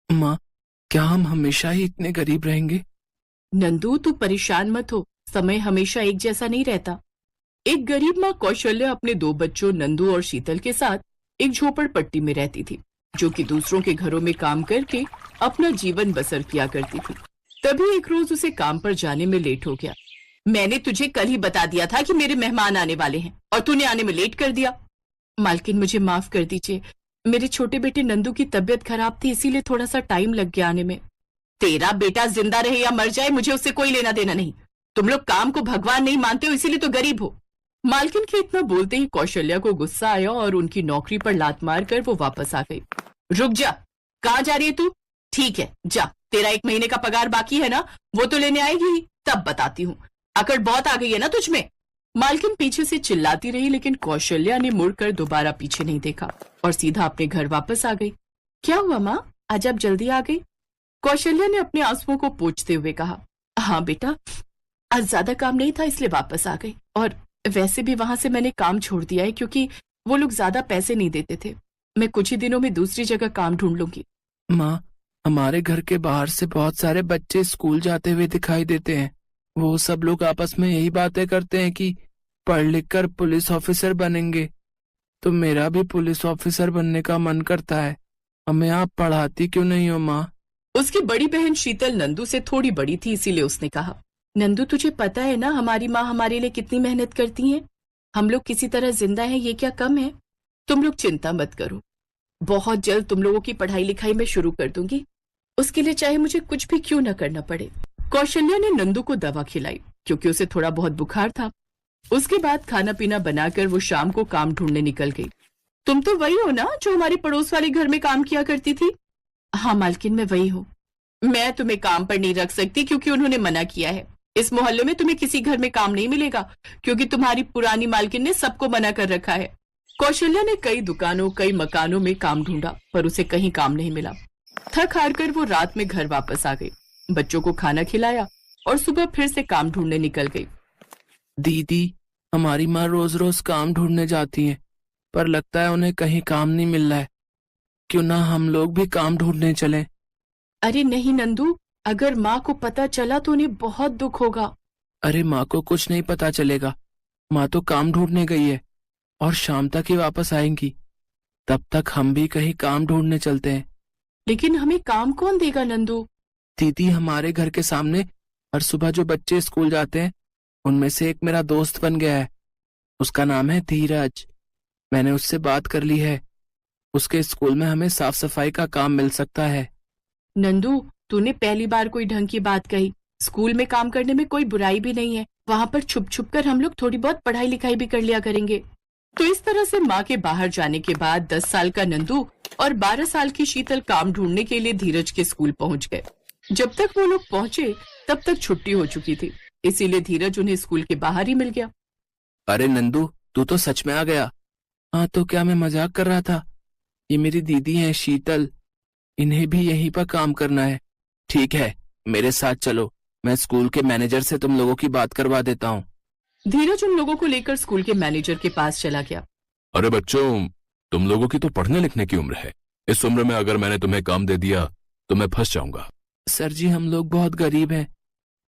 माँ, क्या हम हमेशा ही इतने गरीब रहेंगे? नंदू, तू परेशान मत हो। समय हमेशा एक जैसा नहीं रहता। एक गरीब माँ कौशल्या अपने दो बच्चों नंदू और शीतल के साथ एक झोपड़पट्टी में रहती थी, जो कि दूसरों के घरों में काम करके अपना जीवन बसर किया करती थी। तभी एक रोज उसे काम पर जाने में लेट हो गया। मैंने तुझे कल ही बता दिया था कि मेरे मेहमान आने वाले हैं और तूने आने में लेट कर दिया। मालकिन, मुझे माफ कर दीजिए। मेरे छोटे बेटे नंदू की तबीयत खराब थी, इसीलिए थोड़ा सा टाइम लग गया आने में। तेरा बेटा जिंदा रहे या मर जाए, मुझे उससे कोई लेना देना नहीं। तुम लोग काम को भगवान नहीं मानते हो, इसीलिए तो गरीब हो। मालकिन के इतना बोलते ही कौशल्या को गुस्सा आया और उनकी नौकरी पर लात मारकर वो वापस आ गई। रुक जा, कहाँ जा रही है तू? ठीक है, जा। तेरा 1 महीने का पगार बाकी है ना, वो तो लेने आएगी ही, तब बताती हूँ। अकड़ बहुत आ गई है ना तुझ में। मालकिन पीछे से चिल्लाती रही, लेकिन कौशल्या ने मुड़कर दोबारा पीछे नहीं देखा और सीधा अपने घर वापस आ गई। क्या हुआ माँ, आज आप जल्दी आ गई? कौशल्या ने अपने आंसुओं को पोंछते हुए कहा। हाँ बेटा, आज ज्यादा काम नहीं था इसलिए वापस आ गई, और वैसे भी वहां से मैंने काम छोड़ दिया है क्योंकि वो लोग ज्यादा पैसे नहीं देते थे। मैं कुछ ही दिनों में दूसरी जगह काम ढूंढ लूंगी। माँ, हमारे घर के बाहर से बहुत सारे बच्चे स्कूल जाते हुए दिखाई देते हैं। वो सब लोग आपस में यही बातें करते हैं कि पढ़ लिख कर पुलिस ऑफिसर बनेंगे। तो मेरा भी पुलिस ऑफिसर बनने का मन करता है। हमें आप पढ़ाती क्यों नहीं हो माँ? उसकी बड़ी बहन शीतल नंदू से थोड़ी बड़ी थी, इसीलिए उसने कहा, नंदू तुझे पता है ना हमारी माँ हमारे लिए कितनी मेहनत करती है। हम लोग किसी तरह जिंदा हैं, ये क्या कम है? तुम लोग चिंता मत करो, बहुत जल्द तुम लोगों की पढ़ाई लिखाई मैं शुरू कर दूंगी। उसके लिए चाहे मुझे कुछ भी क्यों न करना पड़े। कौशल्या ने नंदू को दवा खिलाई क्योंकि उसे थोड़ा बहुत बुखार था। उसके बाद खाना पीना बनाकर वो शाम को काम ढूंढने निकल गई। तुम तो वही हो ना जो हमारे पड़ोस वाले घर में काम किया करती थी? हाँ मालकिन, मैं वही हूँ। मैं तुम्हें काम पर नहीं रख सकती क्योंकि उन्होंने मना किया है। इस मोहल्ले में तुम्हें किसी घर में काम नहीं मिलेगा क्योंकि तुम्हारी पुरानी मालकिन ने सबको मना कर रखा है। कौशल्या ने कई दुकानों कई मकानों में काम ढूंढा पर उसे कहीं काम नहीं मिला। थक हार कर वो रात में घर वापस आ गई, बच्चों को खाना खिलाया और सुबह फिर से काम ढूंढने निकल गई। दीदी, हमारी माँ रोज रोज काम ढूंढने जाती हैं, पर लगता है उन्हें कहीं काम नहीं मिल रहा है। क्यों ना हम लोग भी काम ढूंढने चलें? अरे नहीं नंदू, अगर माँ को पता चला तो उन्हें बहुत दुख होगा। अरे माँ को कुछ नहीं पता चलेगा। माँ तो काम ढूंढने गई है और शाम तक ही वापस आएंगी। तब तक हम भी कहीं काम ढूंढने चलते हैं। लेकिन हमें काम कौन देगा नंदू? दीदी, हमारे घर के सामने हर सुबह जो बच्चे स्कूल जाते हैं उनमें से एक मेरा दोस्त बन गया है। उसका नाम है धीरज। मैंने उससे बात कर ली है। उसके स्कूल में हमें साफ सफाई का काम मिल सकता है। नंदू, तूने पहली बार कोई ढंग की बात कही। स्कूल में काम करने में कोई बुराई भी नहीं है, वहां पर छुप छुप कर हम लोग थोड़ी बहुत पढ़ाई लिखाई भी कर लिया करेंगे। तो इस तरह से माँ के बाहर जाने के बाद 10 साल का नंदू और 12 साल की शीतल काम ढूंढने के लिए धीरज के स्कूल पहुंच गए। जब तक वो लोग पहुंचे तब तक छुट्टी हो चुकी थी, इसीलिए धीरज उन्हें स्कूल के बाहर ही मिल गया। अरे नंदू, तू तो सच में आ गया। हाँ, तो क्या मैं मजाक कर रहा था? ये मेरी दीदी हैं शीतल। इन्हें भी यहीं पर काम करना है। ठीक है, मेरे साथ चलो। मैं स्कूल के मैनेजर से तुम लोगों की बात करवा देता हूँ। धीरज उन लोगों को लेकर स्कूल के मैनेजर के पास चला गया। अरे बच्चों, तुम लोगों की तो पढ़ने लिखने की उम्र है। इस उम्र में अगर मैंने तुम्हें काम दे दिया तो मैं फंस जाऊंगा। सर जी, हम लोग बहुत गरीब हैं।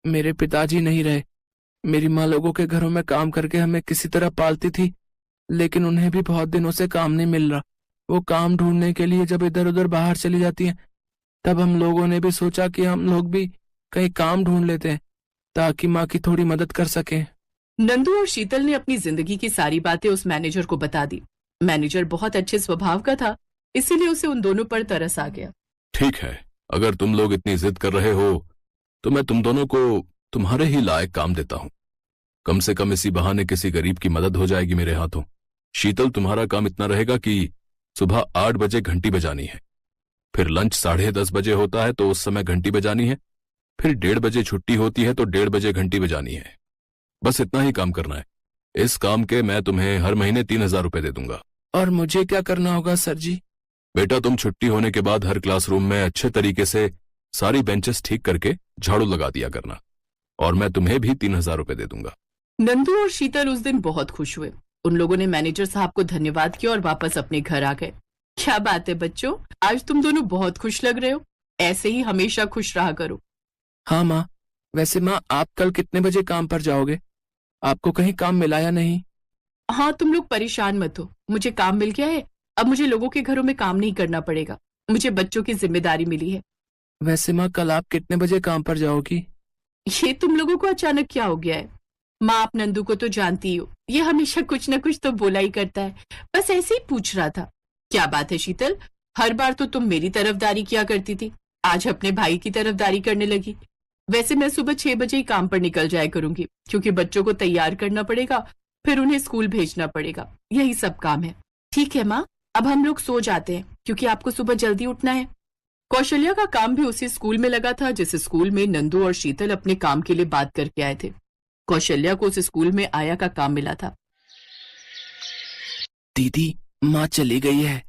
मेरे पिताजी नहीं रहे। मेरी माँ लोगों के घरों में काम करके हमें किसी तरह पालती थी, लेकिन उन्हें भी बहुत दिनों से काम नहीं मिल रहा। वो काम ढूंढने के लिए जब इधर उधर बाहर चली जाती हैं, तब हम लोगों ने भी सोचा कि हम लोग भी कहीं काम ढूंढ लेते हैं ताकि माँ की थोड़ी मदद कर सकें। नंदू और शीतल ने अपनी जिंदगी की सारी बातें उस मैनेजर को बता दी। मैनेजर बहुत अच्छे स्वभाव का था, इसीलिए उसे उन दोनों पर तरस आ गया। ठीक है, अगर तुम लोग इतनी जिद कर रहे हो तो मैं तुम दोनों को तुम्हारे ही लायक काम देता हूं। कम से कम इसी बहाने किसी गरीब की मदद हो जाएगी मेरे हाथों। शीतल, तुम्हारा काम इतना रहेगा कि सुबह 8 बजे घंटी बजानी है, फिर लंच 10:30 बजे होता है तो उस समय घंटी बजानी है, फिर 1:30 बजे छुट्टी होती है तो 1:30 बजे घंटी बजानी है। बस इतना ही काम करना है। इस काम के मैं तुम्हें हर महीने 3,000 रुपए दे दूंगा। और मुझे क्या करना होगा सर जी? बेटा, तुम छुट्टी होने के बाद हर क्लासरूम में अच्छे तरीके से सारी बेंचेस ठीक करके झाड़ू लगा दिया करना, और मैं तुम्हें भी 3,000 रुपए दे दूंगा। नंदू और शीतल उस दिन बहुत खुश हुए। उन लोगों ने मैनेजर साहब को धन्यवाद किया और वापस अपने घर आ गए। क्या बात है बच्चों, आज तुम दोनों बहुत खुश लग रहे हो। ऐसे ही हमेशा खुश रहा करो। हाँ माँ। वैसे माँ, आप कल कितने बजे काम पर जाओगे? आपको कहीं काम मिला या नहीं? हाँ, तुम लोग परेशान मत हो, मुझे काम मिल गया है। अब मुझे लोगों के घरों में काम नहीं करना पड़ेगा। मुझे बच्चों की जिम्मेदारी मिली है। वैसे माँ, कल आप कितने बजे काम पर जाओगी? ये तुम लोगों को अचानक क्या हो गया है? माँ, आप नंदू को तो जानती ही हो, ये हमेशा कुछ न कुछ तो बोला ही करता है। बस ऐसे ही पूछ रहा था। क्या बात है शीतल, हर बार तो तुम मेरी तरफदारी किया करती थी, आज अपने भाई की तरफदारी करने लगी। वैसे मैं सुबह 6 बजे ही काम पर निकल जाया करूंगी, क्योंकि बच्चों को तैयार करना पड़ेगा, फिर उन्हें स्कूल भेजना पड़ेगा, यही सब काम है। ठीक है माँ, अब हम लोग सो जाते हैं, क्योंकि आपको सुबह जल्दी उठना है। कौशल्या का काम भी उसी स्कूल में लगा था जिस स्कूल में नंदू और शीतल अपने काम के लिए बात करके आए थे। कौशल्या को उस स्कूल में आया का काम मिला था। दीदी, माँ चली गई है,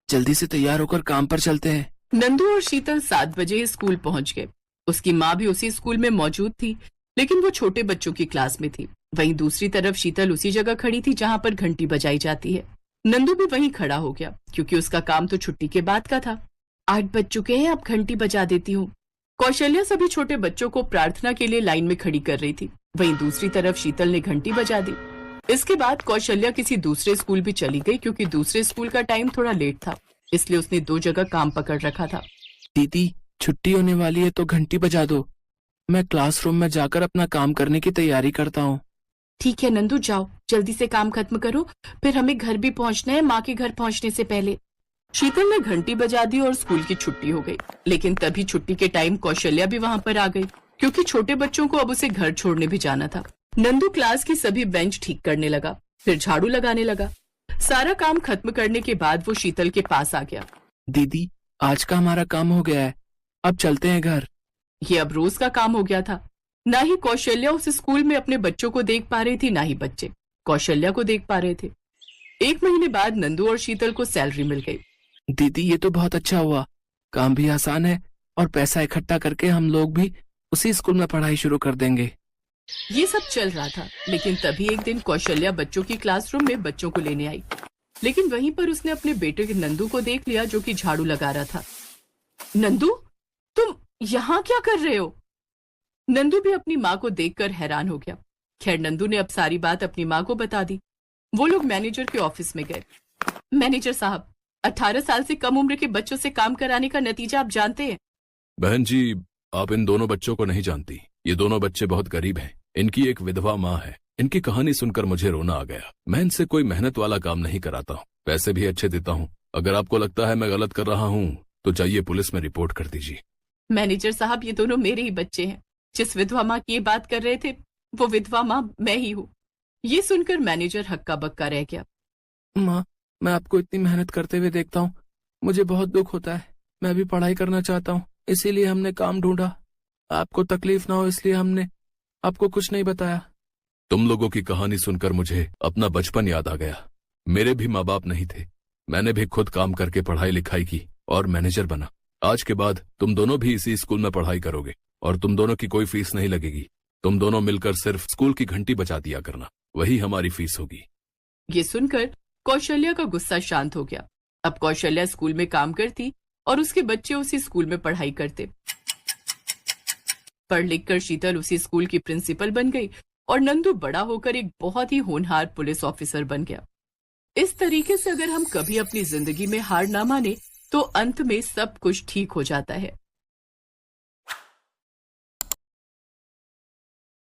जल्दी से तैयार होकर काम पर चलते हैं। नंदू और शीतल 7 बजे स्कूल पहुंच गए। उसकी माँ भी उसी स्कूल में मौजूद थी, लेकिन वो छोटे बच्चों की क्लास में थी। वहीं दूसरी तरफ शीतल उसी जगह खड़ी थी जहां पर घंटी बजाई जाती है। नंदू भी वहीं खड़ा हो गया, क्योंकि उसका काम तो छुट्टी के बाद का था। 8 बज चुके हैं, अब घंटी बजा देती हूँ। कौशल्या सभी छोटे बच्चों को प्रार्थना के लिए लाइन में खड़ी कर रही थी। वहीं दूसरी तरफ शीतल ने घंटी बजा दी। इसके बाद कौशल्या किसी दूसरे स्कूल भी चली गई, क्योंकि दूसरे स्कूल का टाइम थोड़ा लेट था, इसलिए उसने 2 जगह काम पकड़ रखा था। दीदी, छुट्टी होने वाली है तो घंटी बजा दो, मैं क्लासरूम में जाकर अपना काम करने की तैयारी करता हूँ। ठीक है नंदू, जाओ जल्दी से काम खत्म करो, फिर हमें घर भी पहुंचना है माँ के घर पहुंचने से पहले। शीतल ने घंटी बजा दी और स्कूल की छुट्टी हो गई। लेकिन तभी छुट्टी के टाइम कौशल्या भी वहां पर आ गई, क्योंकि छोटे बच्चों को अब उसे घर छोड़ने भी जाना था। नंदू क्लास की सभी बेंच ठीक करने लगा, फिर झाड़ू लगाने लगा। सारा काम खत्म करने के बाद वो शीतल के पास आ गया। दीदी, आज का हमारा काम हो गया है, अब चलते हैं घर। ये अब रोज का काम हो गया था। ना ही कौशल्या उस स्कूल में अपने बच्चों को देख पा रही थी, ना ही बच्चे कौशल्या को देख पा रहे थे। 1 महीने बाद नंदू और शीतल को सैलरी मिल गई। दीदी, ये तो बहुत अच्छा हुआ, काम भी आसान है और पैसा इकट्ठा करके हम लोग भी उसी स्कूल में पढ़ाई शुरू कर देंगे। ये सब चल रहा था, लेकिन तभी एक दिन कौशल्या बच्चों की क्लासरूम में बच्चों को लेने आई। लेकिन वहीं पर उसने अपने बेटे के नंदू को देख लिया, जो कि झाड़ू लगा रहा था। नंदू, तुम यहाँ क्या कर रहे हो? नंदू भी अपनी माँ को देखकर हैरान हो गया। खैर, नंदू ने अब सारी बात अपनी माँ को बता दी। वो लोग मैनेजर के ऑफिस में गए। मैनेजर साहब, 18 साल से कम उम्र के बच्चों से काम कराने का नतीजा आप जानते हैं। बहन जी, आप इन दोनों बच्चों को नहीं जानती। ये दोनों बच्चे बहुत गरीब हैं। इनकी एक विधवा माँ है। इनकी कहानी सुनकर मुझे रोना आ गया। मैं इनसे कोई मेहनत वाला काम नहीं कराता हूँ, पैसे भी अच्छे देता हूँ। अगर आपको लगता है मैं गलत कर रहा हूँ तो जाइए पुलिस में रिपोर्ट कर दीजिए। मैनेजर साहब, ये दोनों मेरे ही बच्चे हैं। जिस विधवा माँ की ये बात कर रहे थे, वो विधवा माँ मैं ही हूँ। ये सुनकर मैनेजर हक्का बक्का रह गया। माँ, मैं आपको इतनी मेहनत करते हुए देखता हूँ, मुझे बहुत दुख होता है। मैं भी पढ़ाई करना चाहता हूँ, इसीलिए हमने काम ढूंढा। आपको तकलीफ ना हो इसलिए हमने आपको कुछ नहीं बताया। तुम लोगों की कहानी सुनकर मुझे अपना बचपन याद आ गया। मेरे भी माँ बाप नहीं थे। मैंने भी खुद काम करके पढ़ाई लिखाई की और मैनेजर बना। आज के बाद तुम दोनों भी इसी स्कूल में पढ़ाई करोगे और तुम दोनों की कोई फीस नहीं लगेगी। तुम दोनों मिलकर सिर्फ स्कूल की घंटी बजा दिया करना, वही हमारी फीस होगी। ये सुनकर कौशल्या का गुस्सा शांत हो गया। अब कौशल्या स्कूल में काम करती और उसके बच्चे उसी स्कूल में पढ़ाई करते। पढ़ लिख कर शीतल उसी स्कूल की प्रिंसिपल बन गई और नंदू बड़ा होकर एक बहुत ही होनहार पुलिस ऑफिसर बन गया। इस तरीके से अगर हम कभी अपनी जिंदगी में हार ना माने तो अंत में सब कुछ ठीक हो जाता है।